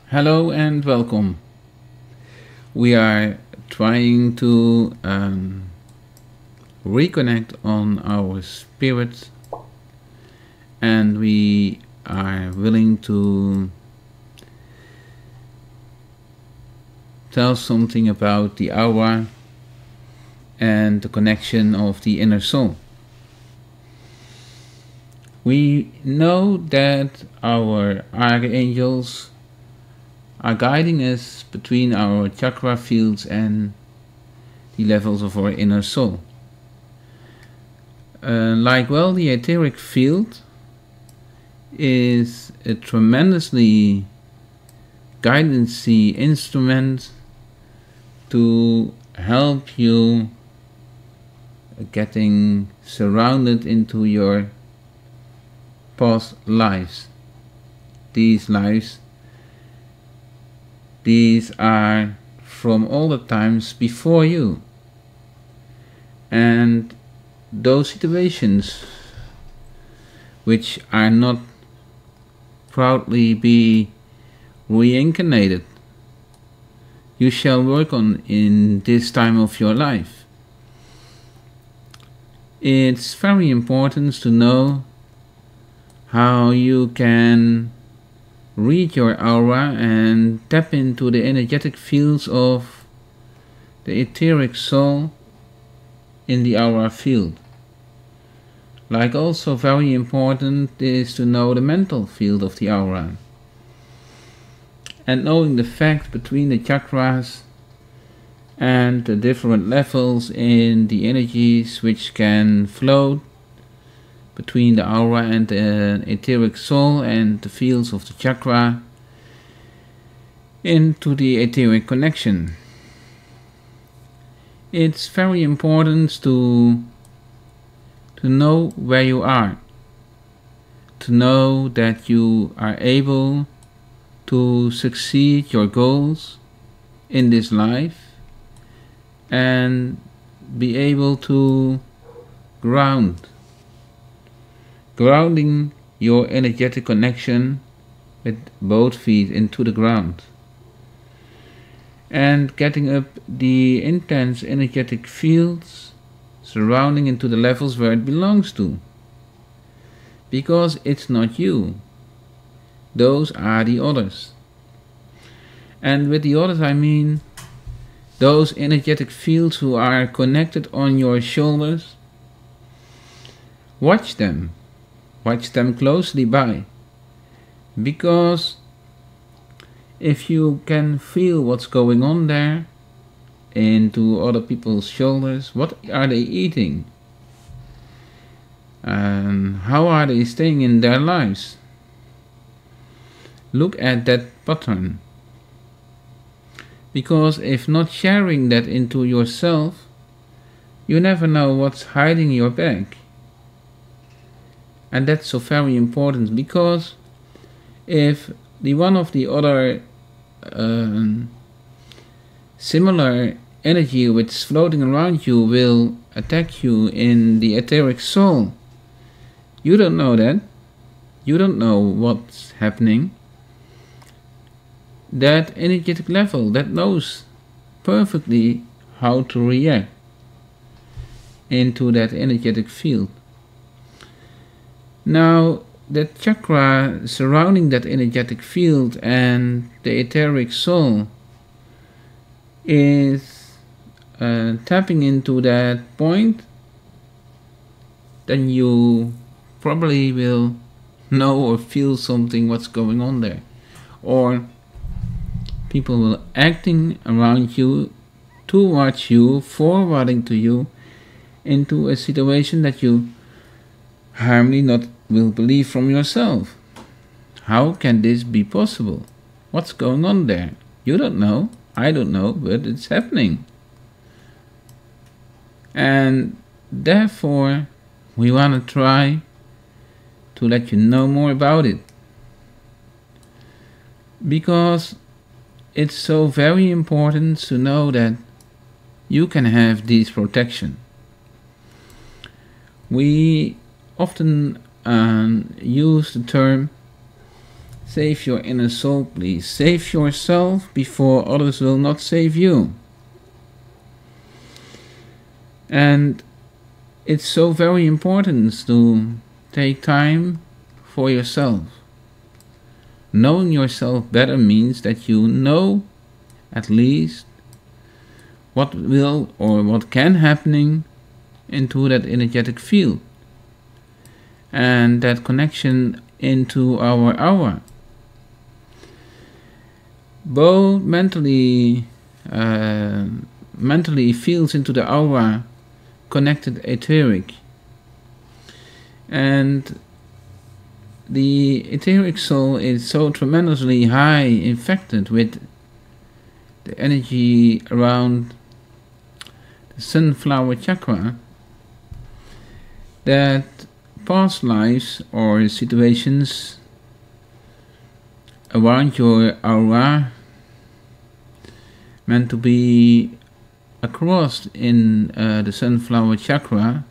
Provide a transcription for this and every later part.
Hello and welcome. We are trying to reconnect on our spirit, and we are willing to tell something about the aura and the connection of the inner soul. We know that our archangels are guiding us between our chakra fields and the levels of our inner soul. The etheric field is a tremendously guidance-y instrument to help you getting surrounded into your past lives. These are from all the times before you, and those situations which are not proudly be reincarnated, you shall work on in this time of your life. It's very important to know how you can read your aura and tap into the energetic fields of the etheric soul in the aura field. Like also very important is to know the mental field of the aura. And knowing the fact between the chakras and the different levels in the energies which can flow between the aura and the etheric soul and the fields of the chakra into the etheric connection. It's very important to know where you are, to know that you are able to succeed your goals in this life and be able to grounding your energetic connection with both feet into the ground and getting up the intense energetic fields surrounding into the levels where it belongs to, because it's not you, those are the others. And with the others I mean those energetic fields who are connected on your shoulders. Watch them closely by, because if you can feel what's going on there into other people's shoulders, what are they eating and how are they staying in their lives? Look at that pattern, because if not sharing that into yourself, you never know what's hiding your back. And that's so very important, because if the one of the other similar energy which is floating around you will attack you in the etheric soul, you don't know that. You don't know what's happening. That energetic level that knows perfectly how to react into that energetic field. Now, that chakra surrounding that energetic field and the etheric soul is tapping into that point, then you probably will know or feel something what's going on there. Or people will acting around you, towards you, forwarding to you into a situation that you hardly not will believe from yourself. How can this be possible? What's going on there? You don't know, I don't know, but it's happening. And therefore we want to try to let you know more about it, because it's so very important to know that you can have this protection. We often use the term Save your inner soul, please. Save yourself before others will not save you. And it's so very important to take time for yourself. Knowing yourself better means that you know at least what will or what can happening into that energetic field. And that connection into our aura. Both mentally feels into the aura connected etheric, and the etheric soul is so tremendously high infected with the energy around the sunflower chakra that past lives or situations around your aura meant to be across in the sunflower chakra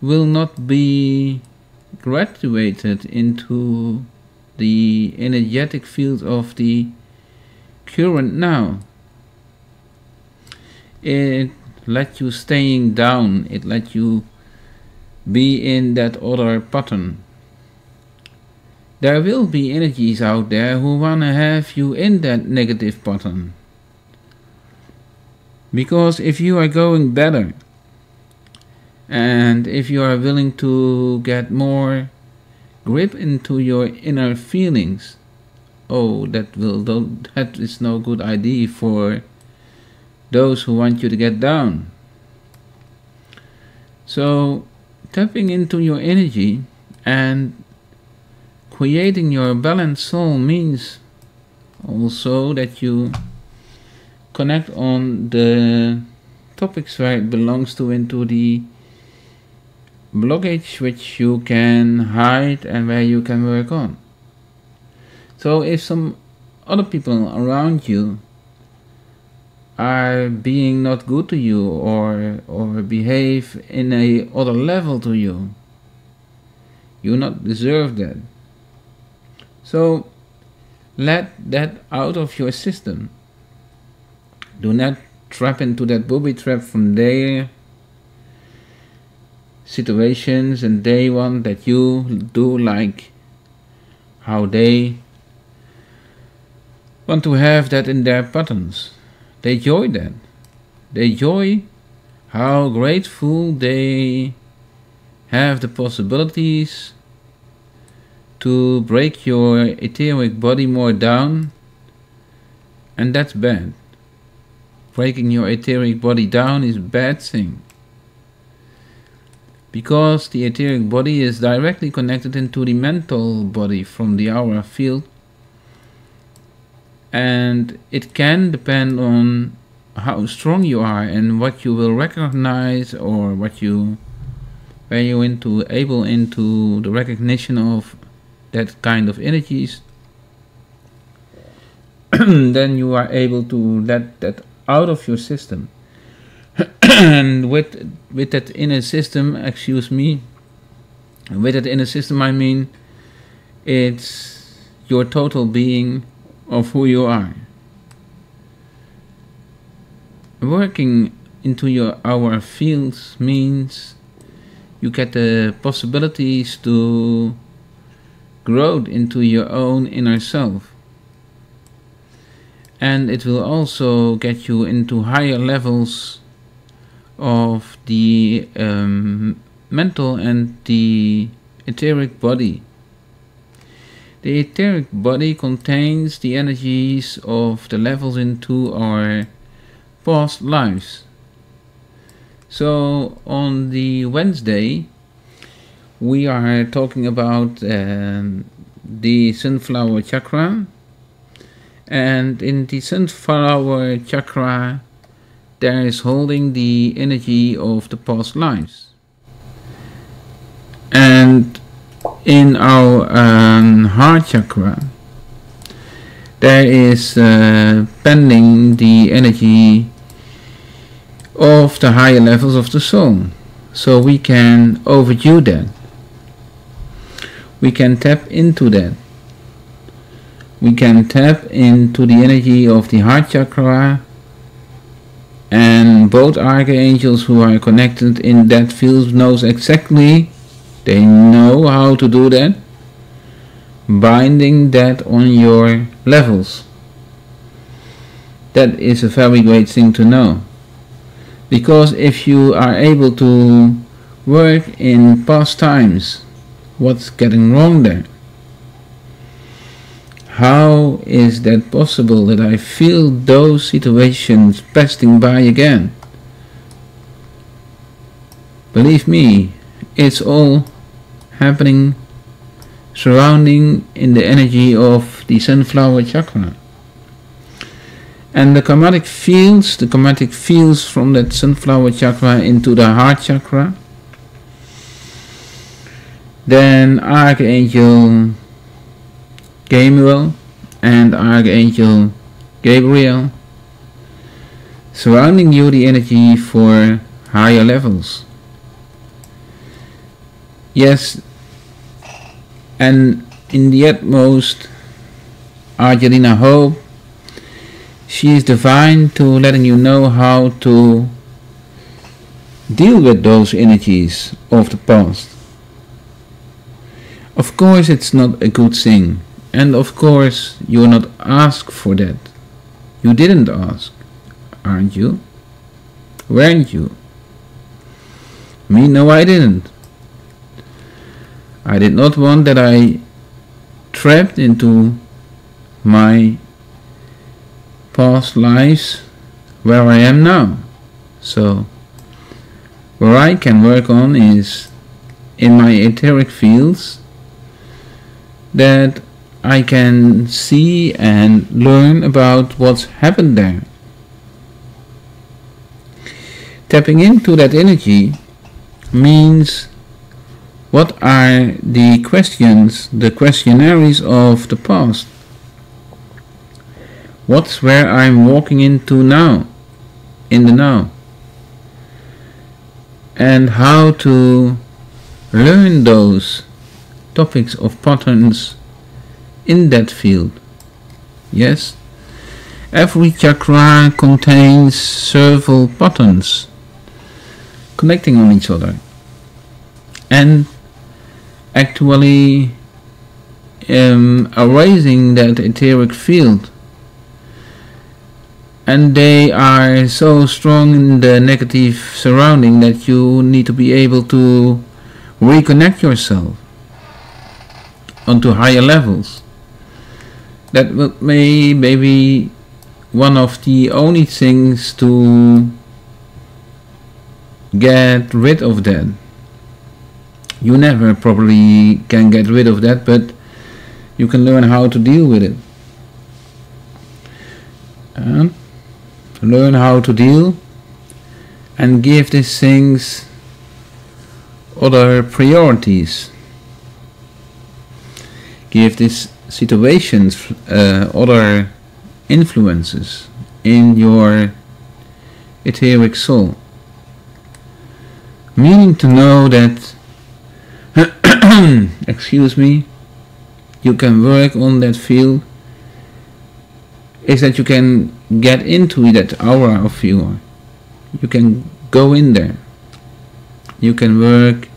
will not be graduated into the energetic field of the current now. It let you staying down, it let you be in that other pattern. There will be energies out there who wanna have you in that negative pattern. Because if you are going better, and if you are willing to get more grip into your inner feelings, oh, that is no good idea for those who want you to get down. So tapping into your energy and creating your balanced soul means also that you connect on the topics where it belongs to, into the blockage which you can hide and where you can work on. So if some other people around you are being not good to you or behave in a other level to you, you not deserve that. So let that out of your system. Do not trap into that booby trap from their situations, and they want that you do like how they want to have that in their patterns. They enjoy that. They enjoy how grateful they have the possibilities to break your etheric body more down, and that's bad. Breaking your etheric body down is a bad thing, because the etheric body is directly connected into the mental body from the aura field, and it can depend on how strong you are and what you will recognize, or what you where you able into the recognition of that kind of energies. Then you are able to let that out of your system. And with that inner system, with that inner system I mean it's your total being of who you are. Working into your aura fields means you get the possibilities to grow into your own inner self. And it will also get you into higher levels of the mental and the etheric body. The etheric body contains the energies of the levels into our past lives. So on the Wednesday we are talking about the sunflower chakra, and in the sunflower chakra there is holding the energy of the past lives. And in our heart chakra there is pending the energy of the higher levels of the soul. So we can overview that. We can tap into that. we can tap into the energy of the heart chakra, and both archangels who are connected in that field knows exactly, they know how to do that, binding that on your levels. That is a very great thing to know, because if you are able to work in past times, what's getting wrong there? How is that possible that I feel those situations passing by again? Believe me, it's all happening surrounding in the energy of the sunflower chakra. And the karmatic fields from that sunflower chakra into the heart chakra, then Archangel Gabriel and Archangel Gabriel surrounding you the energy for higher levels. Yes, and in the utmost, Argelina Hope, she is divine to letting you know how to deal with those energies of the past. Of course it's not a good thing, and of course you're not asked for that. You didn't ask, aren't you? Weren't you? Me, no, I didn't. I did not want that I trapped into my past lives where I am now. So where I can work on is in my etheric fields, that I can see and learn about what's happened there. Tapping into that energy means what are the questions, the questionnaires of the past. What's where I'm walking into now, in the now. And how to learn those topics of patterns in that field. Yes, every chakra contains several patterns connecting on each other and actually erasing that etheric field, and they are so strong in the negative surrounding that you need to be able to reconnect yourself onto higher levels. That may be one of the only things to get rid of that. You never probably can get rid of that, but you can learn how to deal with it. Learn how to deal and give these things other priorities. Give these situations other influences in your etheric soul. Meaning to know that excuse me, you can work on that field is that you can get into that aura of you. You can go in there. You can work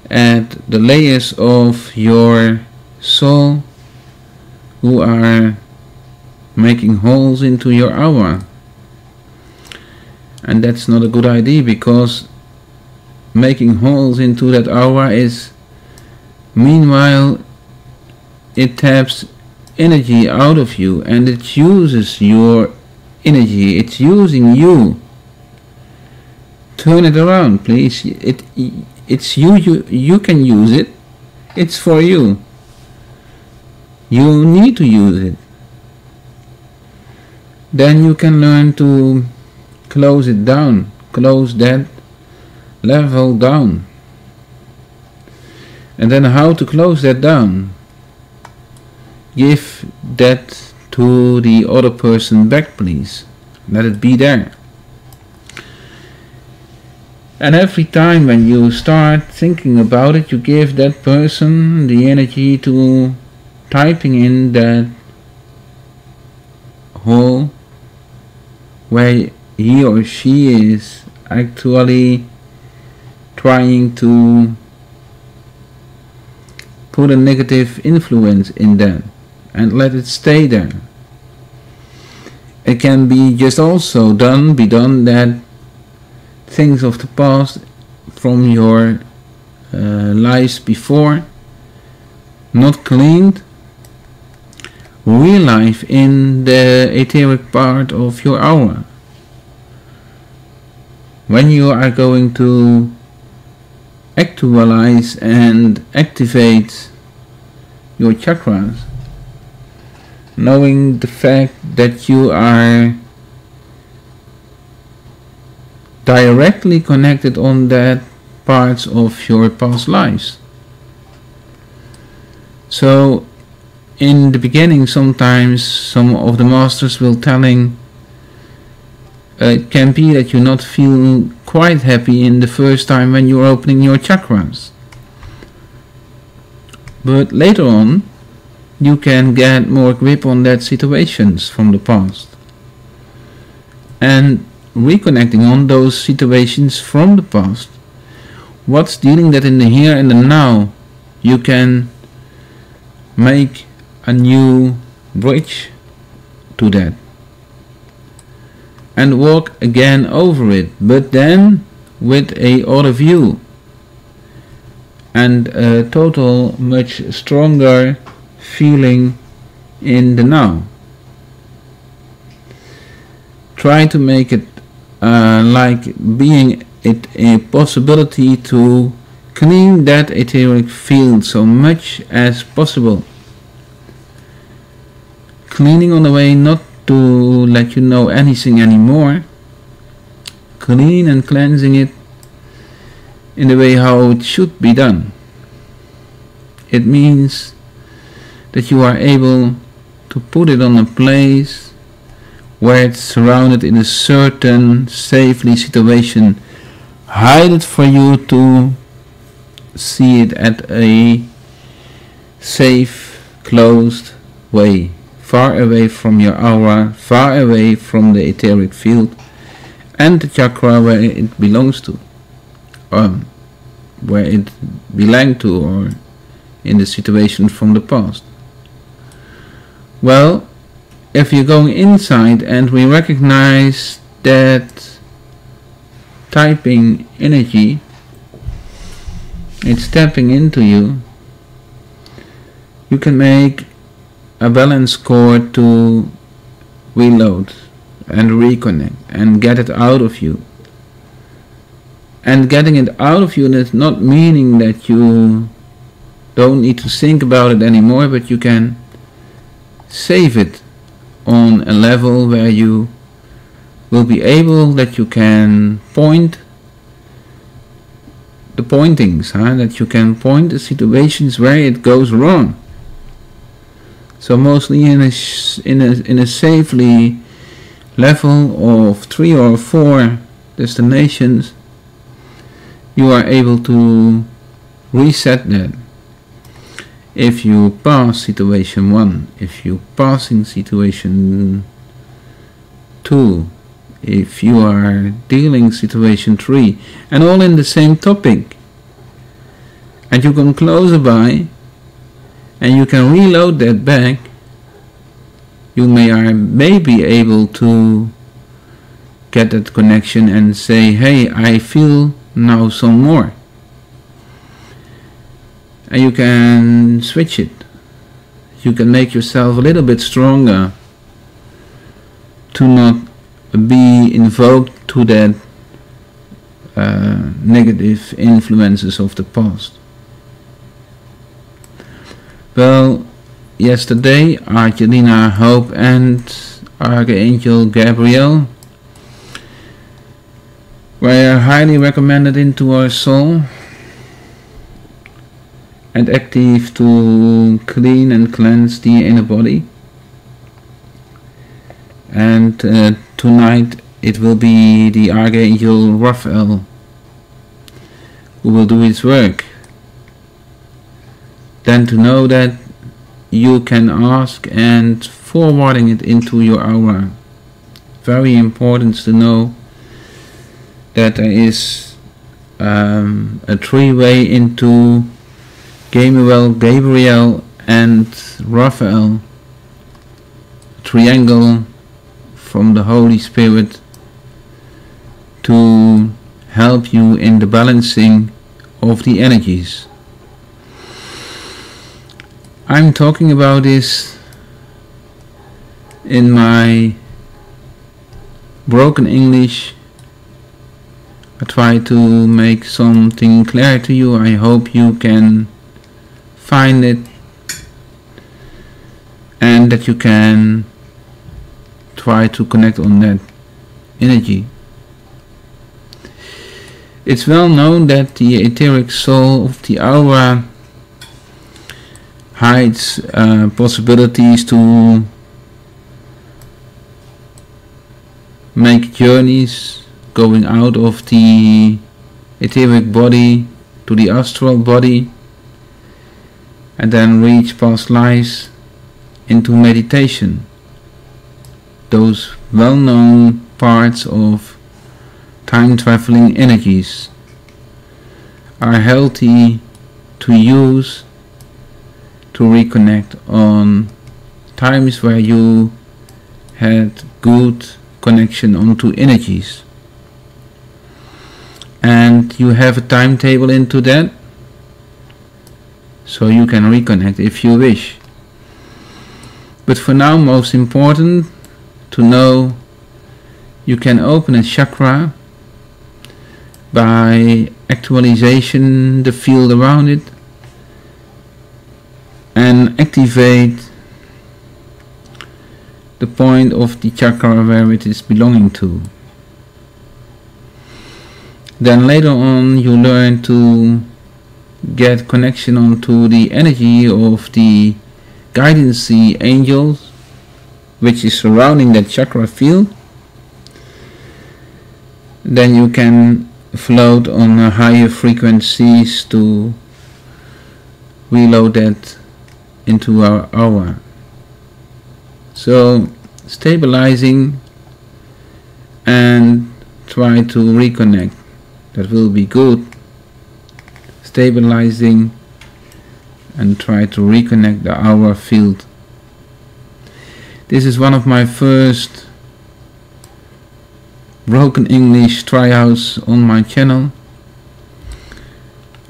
at the layers of your soul who are making holes into your aura. And that's not a good idea, because making holes into that aura is, meanwhile, it taps energy out of you and it uses your energy. It's using you. Turn it around, please. It's you can use it. It's for you. You need to use it. Then you can learn to close it down. Close that level down. And then how to close that down? Give that to the other person back, please. Let it be there. And every time when you start thinking about it, you give that person the energy to typing in that hole where he or she is actually trying to put a negative influence in that and let it stay there. It can be just also be done that things of the past from your lives before, not cleaned, relive in the etheric part of your aura. When you are going to actualize and activate your chakras, knowing the fact that you are directly connected on that parts of your past lives. So in the beginning, sometimes some of the masters will telling it can be that you not feel quite happy in the first time when you're opening your chakras, but later on you can get more grip on that situations from the past and reconnecting on those situations from the past, what's dealing that in the here and the now, you can make a new bridge to that and walk again over it, but then with a other view and a total much stronger feeling in the now. Try to make it like being it a possibility to clean that etheric field so much as possible. Cleaning on the way not to let you know anything anymore. Clean and cleansing it in the way how it should be done. It means that you are able to put it on a place where it's surrounded in a certain safely situation, hide it for you to see it at a safe, closed way, far away from your aura, far away from the etheric field and the chakra where it belongs to, where it belonged to, or in the situation from the past. Well, if you're going inside and we recognize that typing energy, it's tapping into you, you can make a balance cord to reload and reconnect and get it out of you. And getting it out of you is not meaning that you don't need to think about it anymore, but you can save it on a level where you will be able that you can point the pointings, that you can point the situations where it goes wrong. So mostly in a safely level of 3 or 4 destinations, you are able to reset that. If you pass situation 1, if you pass in situation 2, if you are dealing situation 3, and all in the same topic, and you come closer by, and you can reload that back, you may be able to get that connection and say, hey, I feel now some more. And you can switch it. You can make yourself a little bit stronger to not be invoked to that negative influences of the past. Well, yesterday Argelina, Hope and Archangel Gabriel were highly recommended into our soul and active to clean and cleanse the inner body. And tonight it will be the Archangel Raphael who will do his work. Then to know that you can ask and forwarding it into your aura. Very important to know that there is a three-way into Gabriel and Raphael, triangle from the Holy Spirit to help you in the balancing of the energies. I'm talking about this in my broken English. I try to make something clear to you. I hope you can find it and that you can try to connect on that energy. It's well known that the etheric soul of the aura hides possibilities to make journeys going out of the etheric body to the astral body and then reach past lives into meditation. Those well-known parts of time-traveling energies are healthy to use to reconnect on times where you had good connection onto energies, and you have a timetable into that, so you can reconnect if you wish. But for now, most important to know, you can open a chakra by actualization the field around it and activate the point of the chakra where it is belonging to. Then later on you learn to get connection onto the energy of the guidance angels which is surrounding that chakra field. Then you can float on higher frequencies to reload that into our aura. So stabilizing and try to reconnect. That will be good. Stabilizing and try to reconnect the aura field. This is one of my first broken English tryouts on my channel,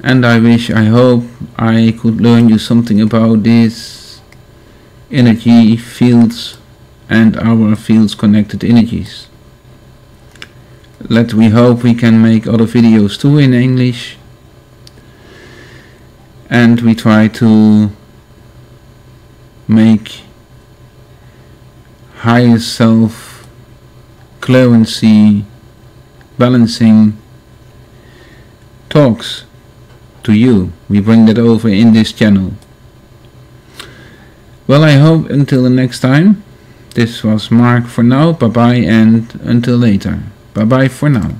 and I hope I could learn you something about these energy fields and aura fields, connected energies. We hope we can make other videos too in English, and we try to make higher self clarity balancing talks to you. We bring that over in this channel. Well, I hope until the next time. This was Marc for now. Bye bye, and until later. Bye bye for now.